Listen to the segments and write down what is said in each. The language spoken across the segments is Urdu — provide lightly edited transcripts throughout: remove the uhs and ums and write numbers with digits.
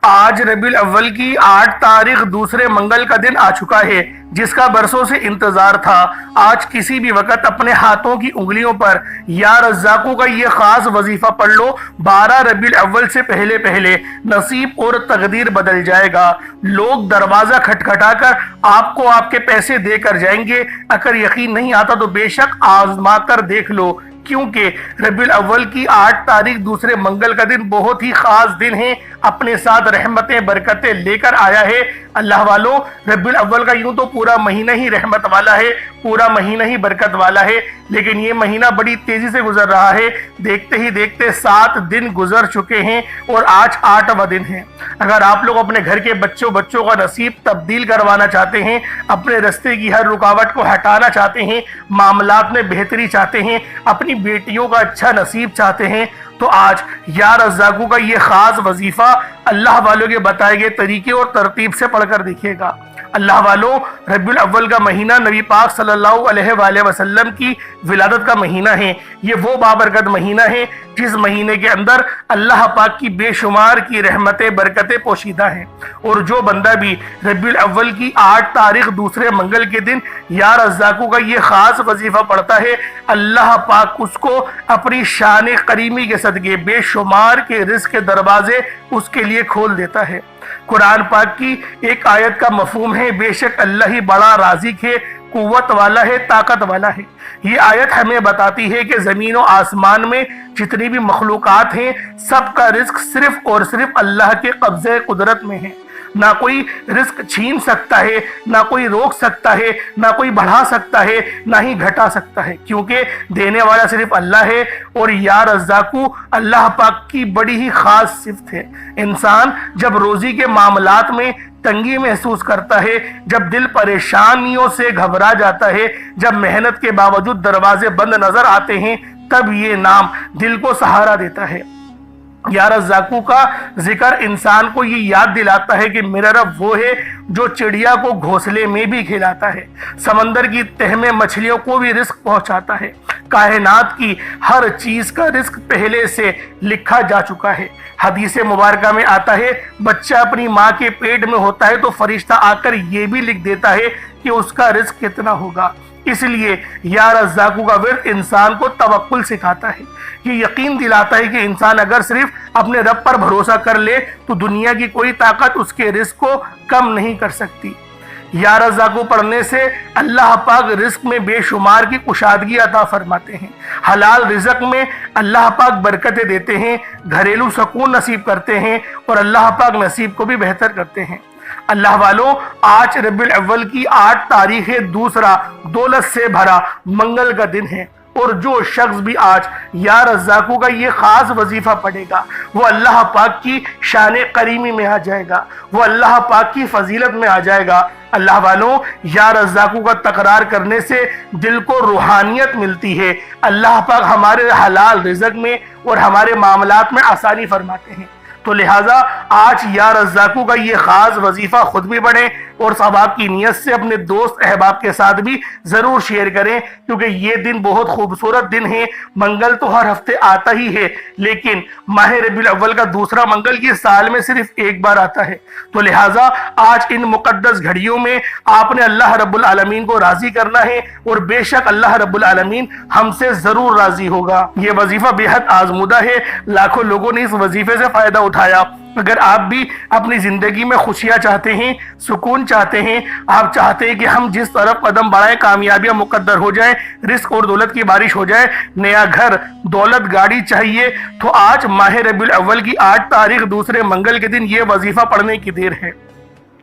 آج ربیع الاول کی 8 تاریخ دوسرے منگل کا دن آ چکا ہے، جس کا برسوں سے انتظار تھا۔ آج کسی بھی وقت اپنے ہاتھوں کی انگلیوں پر یا رزاقوں کا یہ خاص وظیفہ پڑھ لو، 12 ربیع الاول سے پہلے پہلے نصیب اور تقدیر بدل جائے گا۔ لوگ دروازہ کھٹکھٹا کر آپ کو آپ کے پیسے دے کر جائیں گے۔ اگر یقین نہیں آتا تو بے شک آزما کر دیکھ لو، کیونکہ ربیع الاول کی 8 تاریخ دوسرے منگل کا دن بہت ہی خاص دن ہے، اپنے ساتھ رحمتیں برکتیں لے کر آیا ہے۔ اللہ والوں، ربیع الاول کا یوں تو پورا مہینہ ہی رحمت والا ہے، پورا مہینہ ہی برکت والا ہے، لیکن یہ مہینہ بڑی تیزی سے گزر رہا ہے۔ دیکھتے ہی دیکھتے 7 دن گزر چکے ہیں اور آج 8واں دن ہے۔ اگر آپ لوگ اپنے گھر کے بچوں کا نصیب تبدیل کروانا چاہتے ہیں، اپنے رستے کی ہر رکاوٹ کو ہٹانا چاہتے ہیں، معاملات میں بہتری چاہتے ہیں، اپنی بیٹیوں کا اچھا نصیب چاہتے ہیں، تو آج یا رزاقوں کا یہ خاص وظیفہ اللہ والوں کے بتائے گئے طریقے اور ترتیب سے پڑھ کر دیکھیے گا۔ اللہ والوں، ربیع الاول کا مہینہ نبی پاک صلی اللہ علیہ وآلہ وسلم کی ولادت کا مہینہ ہے۔ یہ وہ بابرکت مہینہ ہے جس مہینے کے اندر اللہ پاک کی بے شمار کی رحمتیں برکتیں پوشیدہ ہیں، اور جو بندہ بھی ربیع الاول کی 8 تاریخ دوسرے منگل کے دن یا رزاقوں کا یہ خاص وظیفہ پڑھتا ہے، اللہ پاک اس کو اپنی شان کریمی کے صدقے بے شمار کے رزق کے دروازے اس کے لیے کھول دیتا ہے۔ قرآن پاک کی ایک آیت کا مفہوم ہے، بے شک اللہ ہی بڑا رازق ہے، قوت والا ہے، طاقت والا ہے۔ یہ آیت ہمیں بتاتی ہے کہ زمین و آسمان میں جتنی بھی مخلوقات ہیں، سب کا رزق صرف اور صرف اللہ کے قبضے قدرت میں ہے۔ نہ کوئی رزق چھین سکتا ہے، نہ کوئی روک سکتا ہے، نہ کوئی بڑھا سکتا ہے، نہ ہی گھٹا سکتا ہے، کیونکہ دینے والا صرف اللہ ہے، اور یا رزاقو اللہ پاک کی بڑی ہی خاص صفت ہے۔ انسان جب روزی کے معاملات میں تنگی محسوس کرتا ہے، جب دل پریشانیوں سے گھبرا جاتا ہے، جب محنت کے باوجود دروازے بند نظر آتے ہیں، تب یہ نام دل کو سہارا دیتا ہے۔ یا رزاقوں کا ذکر انسان کو یہ یاد دلاتا ہے کہ میرا رب وہ ہے جو چڑیا کو گھونسلے میں بھی کھلاتا ہے، سمندر کی تہ میں مچھلیوں کو بھی رزق پہنچاتا ہے، کائنات کی ہر چیز کا رزق پہلے سے لکھا جا چکا ہے۔ حدیث مبارکہ میں آتا ہے، بچہ اپنی ماں کے پیٹ میں ہوتا ہے تو فرشتہ آ کر یہ بھی لکھ دیتا ہے کہ اس کا رزق کتنا ہوگا۔ اس لیے یا رزاقوں کا ورد انسان کو توکل سکھاتا ہے، یہ یقین دلاتا ہے کہ انسان اگر صرف اپنے رب پر بھروسہ کر لے تو دنیا کی کوئی طاقت اس کے رزق کو کم نہیں کر سکتی۔ یا رزاقوں پڑھنے سے اللہ پاک رزق میں بے شمار کی کشادگی عطا فرماتے ہیں، حلال رزق میں اللہ پاک برکتیں دیتے ہیں، گھریلو سکون نصیب کرتے ہیں، اور اللہ پاک نصیب کو بھی بہتر کرتے ہیں۔ اللہ والوں، آج ربیع الاول کی 8 تاریخ دوسرا دولت سے بھرا منگل کا دن ہے، اور جو شخص بھی آج یا رزاقوں کا یہ خاص وظیفہ پڑھے گا، وہ اللہ پاک کی شان کریمی میں آ جائے گا، وہ اللہ پاک کی فضیلت میں آ جائے گا۔ اللہ والوں، یا رزاقوں کا تکرار کرنے سے دل کو روحانیت ملتی ہے، اللہ پاک ہمارے حلال رزق میں اور ہمارے معاملات میں آسانی فرماتے ہیں۔ تو لہٰذا آج یا رزاقوں کا یہ خاص وظیفہ خود بھی پڑھیں، اور ثواب کی نیت سے اپنے دوست احباب کے ساتھ بھی ضرور شیئر کریں، کیونکہ یہ دن بہت خوبصورت دن ہے۔ منگل تو ہر ہفتے آتا ہی ہے، لیکن ماہ ربیع الاول کا دوسرا منگل کی سال میں صرف ایک بار آتا ہے۔ تو لہٰذا آج ان مقدس گھڑیوں میں آپ نے اللہ رب العالمین کو راضی کرنا ہے، اور بے شک اللہ رب العالمین ہم سے ضرور راضی ہوگا۔ یہ وظیفہ بے حد آزمودہ ہے، لاکھوں لوگوں نے اس وظیفے سے فائدہ اٹھایا۔ اگر آپ بھی اپنی زندگی میں خوشیاں چاہتے ہیں، سکون چاہتے ہیں، آپ چاہتے ہیں کہ ہم جس طرف قدم بڑھائیں کامیابیاں مقدر ہو جائیں، رزق اور دولت کی بارش ہو جائے، نیا گھر، دولت، گاڑی چاہیے، تو آج ماہ ربیع الاول کی 8 تاریخ دوسرے منگل کے دن یہ وظیفہ پڑھنے کی دیر ہے۔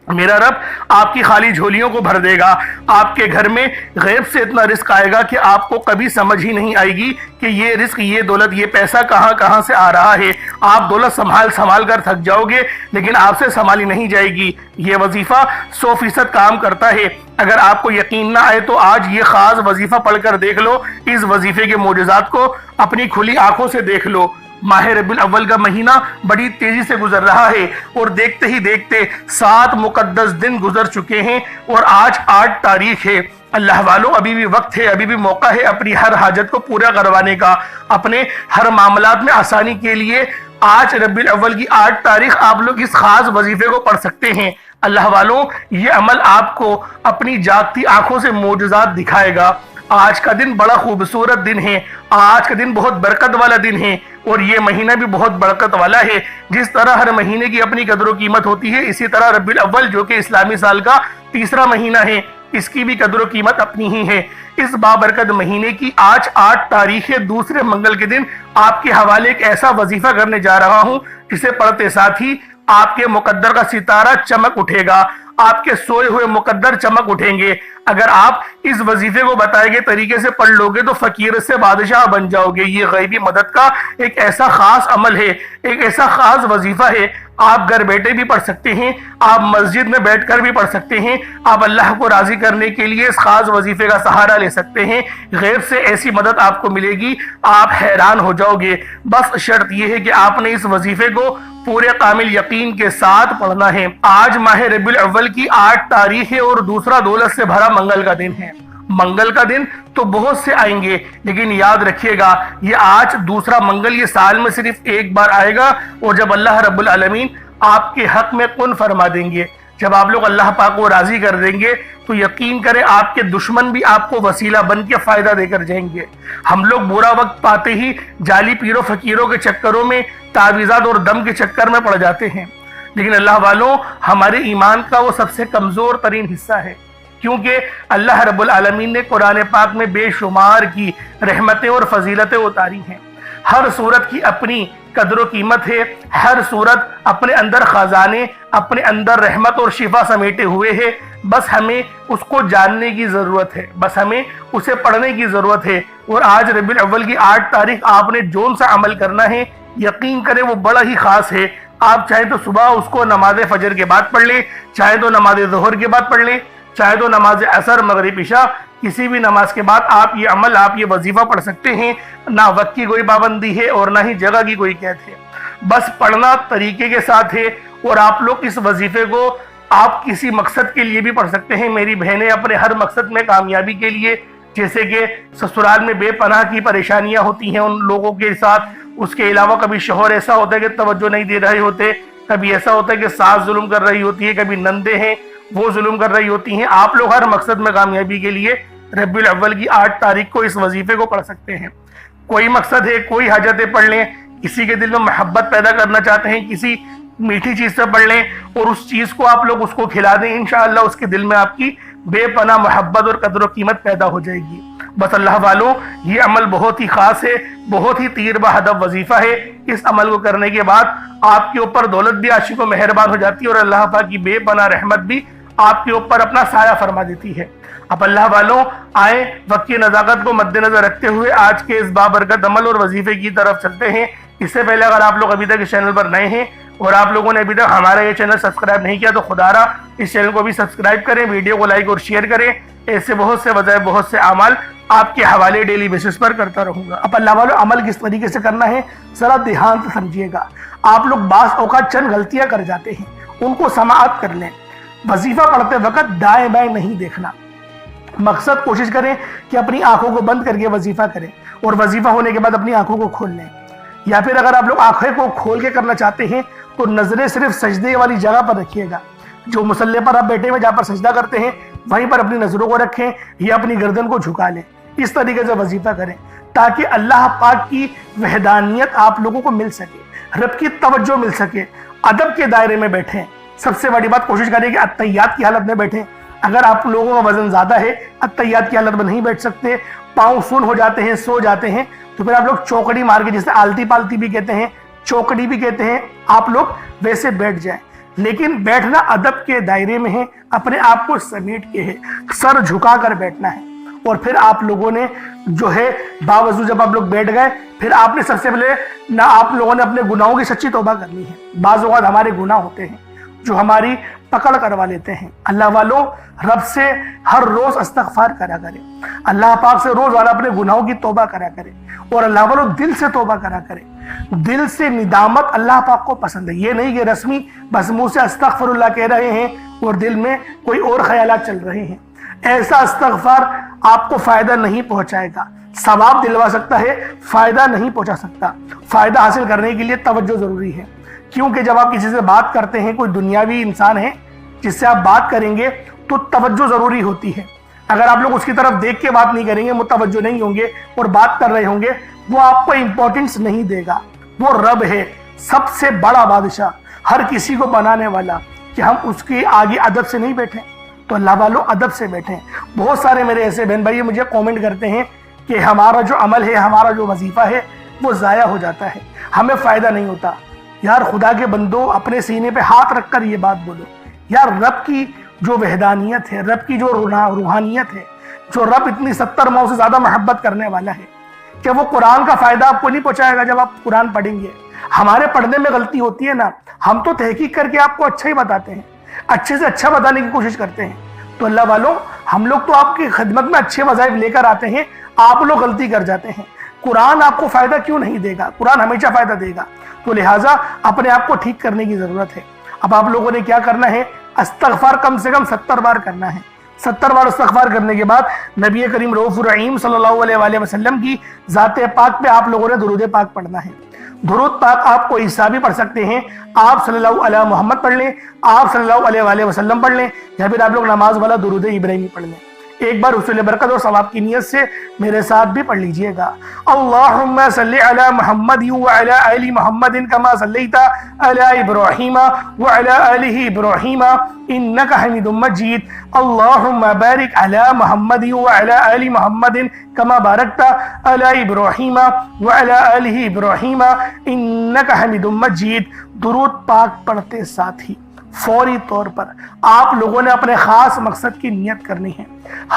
میرا رب آپ کی خالی جھولیوں کو بھر دے گا، آپ کے گھر میں غیب سے اتنا رزق آئے گا کہ آپ کو کبھی سمجھ ہی نہیں آئے گی کہ یہ رزق، یہ دولت، یہ پیسہ کہاں سے آ رہا ہے۔ آپ دولت سنبھال کر تھک جاؤ گے، لیکن آپ سے سنبھالی نہیں جائے گی۔ یہ وظیفہ 100% کام کرتا ہے۔ اگر آپ کو یقین نہ آئے تو آج یہ خاص وظیفہ پڑھ کر دیکھ لو، اس وظیفے کے معجزات کو اپنی کھلی آنکھوں سے دیکھ لو۔ ماہ ربیع الاول کا مہینہ بڑی تیزی سے گزر رہا ہے، اور دیکھتے ہی دیکھتے 7 مقدس دن گزر چکے ہیں، اور آج 8 تاریخ ہے۔ اللہ والوں، ابھی بھی وقت ہے، ابھی بھی موقع ہے اپنی ہر حاجت کو پورا کروانے کا، اپنے ہر معاملات میں آسانی کے لیے آج ربیع الاول کی 8 تاریخ آپ لوگ اس خاص وظیفے کو پڑھ سکتے ہیں۔ اللہ والوں، یہ عمل آپ کو اپنی جاگتی آنکھوں سے معجزات دکھائے گا۔ آج کا دن بڑا خوبصورت دن ہے، آج کا دن بہت برکت والا دن ہے، اور یہ مہینہ بھی بہت برکت والا ہے۔ جس طرح ہر مہینے کی اپنی قدر و قیمت ہوتی ہے، اسی طرح ربیع الاول جو کہ اسلامی سال کا تیسرا مہینہ ہے، اس کی بھی قدر و قیمت اپنی ہی ہے۔ اس بابرکت مہینے کی آج 8 تاریخ ہے، دوسرے منگل کے دن آپ کے حوالے ایک ایسا وظیفہ کرنے جا رہا ہوں جسے پڑھتے ساتھ ہی آپ کے مقدر کا ستارہ چمک اٹھے گا، آپ کے سوئے ہوئے مقدر چمک اٹھیں گے۔ اگر آپ اس وظیفے کو بتائے گئے طریقے سے پڑھ لو گے تو فقیر سے بادشاہ بن جاؤ گے۔ یہ غیبی مدد کا ایک ایسا خاص عمل ہے، ایک ایسا خاص وظیفہ ہے۔ آپ گھر بیٹھے بھی پڑھ سکتے ہیں، آپ مسجد میں بیٹھ کر بھی پڑھ سکتے ہیں، آپ اللہ کو راضی کرنے کے لیے اس خاص وظیفے کا سہارا لے سکتے ہیں۔ غیب سے ایسی مدد آپ کو ملے گی، آپ حیران ہو جاؤ گے۔ بس شرط یہ ہے کہ آپ نے اس وظیفے کو پورے کامل یقین کے ساتھ پڑھنا ہے۔ آج ماہ ربیع الاول کی 8 تاریخ ہے اور دوسرا دولت سے بھرا منگل کا دن ہے۔ منگل کا دن تو بہت سے آئیں گے، لیکن یاد رکھیے گا یہ آج دوسرا منگل یہ سال میں صرف ایک بار آئے گا، اور جب اللہ رب العالمین آپ کے حق میں کن فرما دیں گے، جب آپ لوگ اللہ پاک کو راضی کر دیں گے تو یقین کریں آپ کے دشمن بھی آپ کو وسیلہ بن کے فائدہ دے کر جائیں گے۔ ہم لوگ برا وقت پاتے ہی جعلی پیروں فقیروں کے چکروں میں، تعویذات اور دم کے چکر میں پڑ جاتے ہیں، لیکن اللہ والوں ہمارے ایمان کا وہ سب سے کمزور ترین حصہ ہے، کیونکہ اللہ رب العالمین نے قرآن پاک میں بے شمار کی رحمتیں اور فضیلتیں اتاری ہیں۔ ہر صورت کی اپنی قدر و قیمت ہے، ہر صورت اپنے اندر خزانے، اپنے اندر رحمت اور شفا سمیٹے ہوئے ہے۔ بس ہمیں اس کو جاننے کی ضرورت ہے، بس ہمیں اسے پڑھنے کی ضرورت ہے۔ اور آج ربیع الاول کی 8 تاریخ آپ نے جون سا عمل کرنا ہے، یقین کریں وہ بڑا ہی خاص ہے۔ آپ چاہے تو صبح اس کو نماز فجر کے بعد پڑھ لیں، چاہے تو نماز ظہر کے بعد پڑھ لیں، چاہے تو نماز عصر مغرب عشاء کسی بھی نماز کے بعد آپ یہ عمل، آپ یہ وظیفہ پڑھ سکتے ہیں۔ نہ وقت کی کوئی پابندی ہے اور نہ ہی جگہ کی کوئی قید ہے، بس پڑھنا طریقے کے ساتھ ہے۔ اور آپ لوگ اس وظیفے کو آپ کسی مقصد کے لیے بھی پڑھ سکتے ہیں۔ میری بہنیں اپنے ہر مقصد میں کامیابی کے لیے، جیسے کہ سسرال میں بے پناہ کی پریشانیاں ہوتی ہیں ان لوگوں کے ساتھ، اس کے علاوہ کبھی شوہر ایسا ہوتا ہے کہ توجہ نہیں دے رہے ہوتے، کبھی ایسا ہوتا ہے کہ ساس ظلم کر رہی ہوتی ہے، کبھی نندے ہیں وہ ظلم کر رہی ہوتی ہیں۔ آپ لوگ ہر مقصد میں کامیابی کے لیے ربیع الاول کی 8 تاریخ کو اس وظیفے کو پڑھ سکتے ہیں۔ کوئی مقصد ہے، کوئی حاجتیں پڑھ لیں، کسی کے دل میں محبت پیدا کرنا چاہتے ہیں، کسی میٹھی چیز سے پڑھ لیں اور اس چیز کو آپ لوگ اس کو کھلا دیں، انشاءاللہ اس کے دل میں آپ کی بے پناہ محبت اور قدر و قیمت پیدا ہو جائے گی۔ بس اللہ والوں یہ عمل بہت ہی خاص ہے، بہت ہی تیر بہدف وظیفہ ہے۔ اس عمل کو کرنے کے بعد آپ کے اوپر دولت بھی عاشق و مہربان ہو جاتی ہے، اور اللہ پاک کی بے پناہ رحمت بھی آپ کے اوپر اپنا سایہ فرما دیتی ہے۔ اب اللہ والوں آئیں وقت کی نزاکت کو مد نظر رکھتے ہوئے آج کے اس بابرکت عمل اور وظیفے کی طرف چلتے ہیں۔ اس سے پہلے اگر آپ لوگ ابھی تک اس چینل پر نئے ہیں اور آپ لوگوں نے ابھی تک ہمارا یہ چینل سبسکرائب نہیں کیا تو خدا را اس چینل کو بھی سبسکرائب کریں، ویڈیو کو لائک اور شیئر کریں۔ ایسے بہت سے وظائف، بہت سے اعمال آپ کے حوالے ڈیلی بیسس پر کرتا رہوں گا۔ اب اللہ والوں عمل کس طریقے سے کرنا ہے ذرا دھیان سے سمجھیے گا۔ آپ لوگ بعض اوقات چند غلطیاں کر جاتے ہیں، ان کو سماعت کر لیں۔ وظیفہ پڑھتے وقت دائیں بائیں نہیں دیکھنا، مقصد کوشش کریں کہ اپنی آنکھوں کو بند کر کے وظیفہ کریں، اور وظیفہ ہونے کے بعد اپنی آنکھوں کو کھول لیں۔ یا پھر اگر آپ لوگ آنکھیں کو کھول کے کرنا چاہتے ہیں تو نظریں صرف سجدے والی جگہ پر رکھیے گا، جو مصلی پر آپ بیٹھے ہوئے جہاں پر سجدہ کرتے ہیں وہیں پر اپنی نظروں کو رکھیں یا اپنی گردن کو جھکا لیں۔ اس طریقے سے وظیفہ کریں تاکہ اللہ پاک کی وحدانیت آپ لوگوں کو مل سکے، رب کی توجہ مل سکے۔ ادب کے دائرے میں بیٹھیں، سب سے بڑی بات کوشش کریں کہ اتحیات کی حالت میں بیٹھیں۔ اگر آپ لوگوں کا وزن زیادہ ہے، اتحیات کی حالت میں نہیں بیٹھ سکتے، پاؤں سن ہو جاتے ہیں، سو جاتے ہیں، تو پھر آپ لوگ چوکڑی مار کے، جسے آلتی پالتی بھی کہتے ہیں، چوکڑی بھی کہتے ہیں، آپ لوگ ویسے بیٹھ جائیں۔ لیکن بیٹھنا ادب کے دائرے میں ہے، اپنے آپ کو سمیٹ کے ہے، سر جھکا کر بیٹھنا ہے۔ اور پھر آپ لوگوں نے جو ہے باوضو جب آپ لوگ بیٹھ گئے، پھر آپ نے سب سے پہلے نہ آپ لوگوں نے اپنے گناہوں کی سچی توبہ کرنی ہے۔ بعض اوقات ہمارے گناہ ہوتے ہیں جو ہماری پکڑ کروا لیتے ہیں۔ اللہ والوں رب سے ہر روز استغفار کرا کرے، اللہ پاک سے روز والا اپنے گناہوں کی توبہ کرا کرے، اور اللہ والوں دل سے توبہ کرا کرے۔ دل سے ندامت اللہ پاک کو پسند ہے، یہ نہیں کہ رسمی بس منہ سے استغفر اللہ کہہ رہے ہیں اور دل میں کوئی اور خیالات چل رہے ہیں۔ ایسا استغفار آپ کو فائدہ نہیں پہنچائے گا، ثواب دلوا سکتا ہے، فائدہ نہیں پہنچا سکتا۔ فائدہ حاصل کرنے کے لیے توجہ ضروری ہے، کیونکہ جب آپ کسی سے بات کرتے ہیں، کوئی دنیاوی انسان ہے جس سے آپ بات کریں گے تو توجہ ضروری ہوتی ہے۔ اگر آپ لوگ اس کی طرف دیکھ کے بات نہیں کریں گے، متوجہ نہیں ہوں گے اور بات کر رہے ہوں گے، وہ آپ کو امپورٹنس نہیں دے گا۔ وہ رب ہے، سب سے بڑا بادشاہ، ہر کسی کو بنانے والا، کہ ہم اس کے آگے ادب سے نہیں بیٹھیں۔ تو اللہ والوں ادب سے بیٹھیں۔ بہت سارے میرے ایسے بہن بھائی مجھے کومنٹ کرتے ہیں کہ ہمارا جو عمل ہے، ہمارا جو وظیفہ ہے وہ ضائع ہو جاتا ہے، ہمیں فائدہ نہیں ہوتا۔ یار خدا کے بندو، اپنے سینے پہ ہاتھ رکھ کر یہ بات بولو، یار رب کی جو وحدانیت ہے، رب کی جو روحانیت ہے، جو رب اتنی 70 ماؤں سے زیادہ محبت کرنے والا ہے، کہ وہ قرآن کا فائدہ آپ کو نہیں پہنچائے گا جب آپ قرآن پڑھیں گے۔ ہمارے پڑھنے میں غلطی ہوتی ہے نا، ہم تو تحقیق کر کے آپ کو اچھا ہی بتاتے ہیں، اچھے سے اچھا بتانے کی کوشش کرتے ہیں۔ تو اللہ والوں، ہم لوگ تو آپ کی خدمت میں اچھے وظائف لے کر آتے ہیں، آپ لوگ غلطی کر جاتے ہیں۔ قرآن آپ کو فائدہ کیوں نہیں دے گا؟ قرآن ہمیشہ فائدہ دے گا۔ تو لہٰذا اپنے آپ کو ٹھیک کرنے کی ضرورت ہے۔ اب آپ لوگوں نے کیا کرنا ہے؟ استغفار کم سے کم 70 بار کرنا ہے۔ 70 بار استغفار کرنے کے بعد نبی کریم رؤوف الرحیم صلی اللہ علیہ وآلہ وسلم کی ذات پاک پہ آپ لوگوں نے درود پاک پڑھنا ہے۔ درود پاک آپ کو عیسیٰ بھی پڑھ سکتے ہیں، آپ صلی اللہ علیہ محمد پڑھ لیں، آپ صلی اللہ علیہ وآلہ وسلم پڑھ لیں، یا پھر آپ لوگ نماز والا درود ابراہیمی پڑھ لیں۔ ایک بار حصول برکت اور ثواب کی نیت سے میرے ساتھ بھی پڑھ لیجئے گا۔ اللہم صلی علی محمد وعلی آل محمد کما صلیت علی ابراہیم وعلی آل ابراہیم انک حمید مجید۔ اللہم بارک علی محمد وعلی آل محمد کما بارکت علی ابراہیم وعلی آل ابراہیم انک حمید مجید۔ درود پاک پڑھتے ساتھ ہی فوری طور پر آپ لوگوں نے اپنے خاص مقصد کی نیت کرنی ہے۔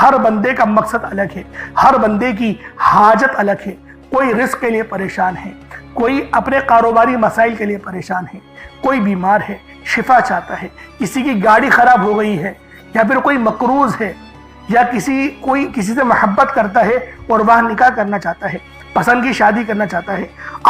ہر بندے کا مقصد الگ ہے، ہر بندے کی حاجت الگ ہے۔ کوئی رزق کے لیے پریشان ہے، کوئی اپنے کاروباری مسائل کے لیے پریشان ہے، کوئی بیمار ہے شفا چاہتا ہے، کسی کی گاڑی خراب ہو گئی ہے، یا پھر کوئی مقروض ہے، یا کوئی کسی سے محبت کرتا ہے اور وہ نکاح کرنا چاہتا ہے، پسند کی شادی کرنا چاہتا ہے۔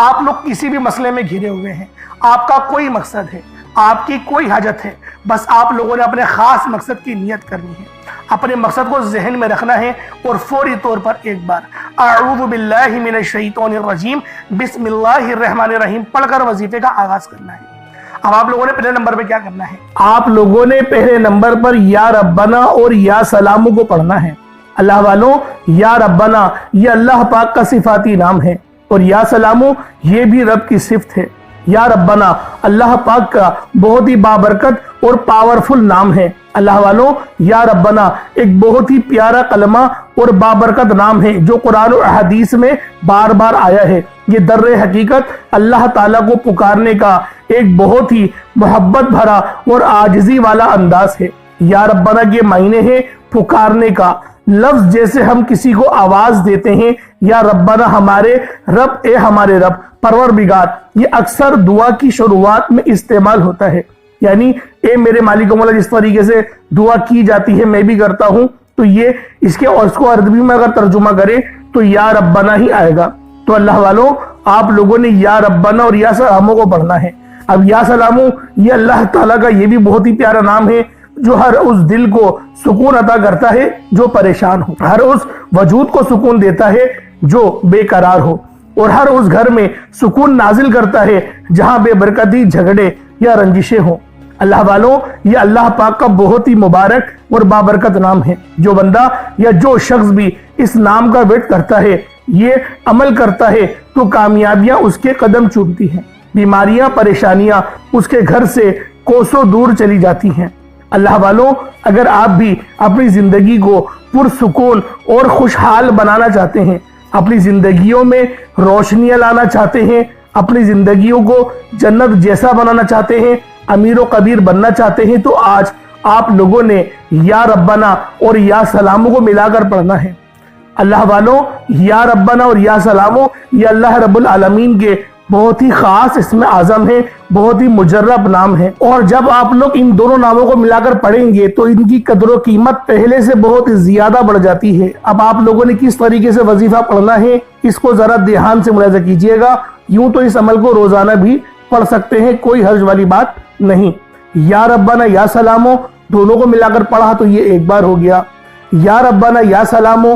آپ لوگ کسی بھی مسئلے میں گھرے ہوئے ہیں، آپ کا کوئی مقصد ہے، آپ کی کوئی حاجت ہے، بس آپ لوگوں نے اپنے خاص مقصد کی نیت کرنی ہے، اپنے مقصد کو ذہن میں رکھنا ہے، اور فوری طور پر ایک بار اعوذ باللہ من الشیطان الرجیم بسم اللہ الرحمن الرحیم پڑھ کر وظیفے کا آغاز کرنا ہے۔ اب آپ لوگوں نے پہلے نمبر پہ کیا کرنا ہے؟ آپ لوگوں نے پہلے نمبر پر یا ربنا اور یا سلامو کو پڑھنا ہے۔ اللہ والوں، یا ربنا یہ اللہ پاک کا صفاتی نام ہے، اور یا سلامو یہ بھی رب کی صفت ہے۔ یا ربنا اللہ پاک کا بہت ہی بابرکت اور پاورفل نام ہے۔ اللہ والوں، یا ربنا ایک بہت ہی پیارا کلمہ اور بابرکت نام ہے، جو قرآن و حدیث میں بار بار آیا ہے۔ یہ در حقیقت اللہ تعالیٰ کو پکارنے کا ایک بہت ہی محبت بھرا اور عاجزی والا انداز ہے۔ یا ربنا کے معنی ہے پکارنے کا۔ لفظ جیسے ہم کسی کو آواز دیتے ہیں، یا ربنا ہمارے رب، اے ہمارے رب، پروردگار، یہ اکثر دعا کی شروعات میں استعمال ہوتا ہے۔ یعنی اے میرے مالک و مولا، جس طریقے سے دعا کی جاتی ہے میں بھی کرتا ہوں، تو یہ اس کو عربی میں اگر ترجمہ کرے تو یا ربنا ہی آئے گا۔ تو اللہ والوں، آپ لوگوں نے یا ربنا اور یا سلامو کو پڑھنا ہے۔ اب یا سلامو یہ اللہ تعالیٰ کا یہ بھی بہت ہی پیارا نام ہے، جو ہر اس دل کو سکون عطا کرتا ہے جو پریشان ہو، ہر اس وجود کو سکون دیتا ہے جو بے قرار ہو، اور ہر اس گھر میں سکون نازل کرتا ہے جہاں بے برکتی، جھگڑے یا رنجشیں ہوں۔ اللہ والوں، یہ اللہ پاک کا بہت ہی مبارک اور بابرکت نام ہے۔ جو بندہ یا جو شخص بھی اس نام کا ورد کرتا ہے، یہ عمل کرتا ہے، تو کامیابیاں اس کے قدم چومتی ہیں، بیماریاں، پریشانیاں اس کے گھر سے کوسوں دور چلی جاتی ہیں۔ اللہ والوں، اگر آپ بھی اپنی زندگی کو پرسکون اور خوشحال بنانا چاہتے ہیں، اپنی زندگیوں میں روشنیاں لانا چاہتے ہیں، اپنی زندگیوں کو جنت جیسا بنانا چاہتے ہیں، امیر و کبیر بننا چاہتے ہیں، تو آج آپ لوگوں نے یا ربنا اور یا سلامو کو ملا کر پڑھنا ہے۔ اللہ والوں، یا ربنا اور یا سلامو یہ اللہ رب العالمین کے بہت ہی خاص اسم اعظم ہے، بہت ہی مجرب نام ہے، اور جب آپ لوگ ان دونوں ناموں کو ملا کر پڑھیں گے تو ان کی قدر و قیمت پہلے سے بہت زیادہ بڑھ جاتی ہے۔ اب آپ لوگوں نے کس طریقے سے وظیفہ پڑھنا ہے، اس کو ذرا دھیان سے ملاحظہ کیجئے گا۔ یوں تو اس عمل کو روزانہ بھی پڑھ سکتے ہیں، کوئی حرج والی بات نہیں۔ یا ربنا یا سلامو دونوں کو ملا کر پڑھا تو یہ ایک بار ہو گیا، یا ربنا یا سلامو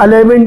11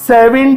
7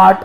8,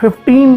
15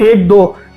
1, 2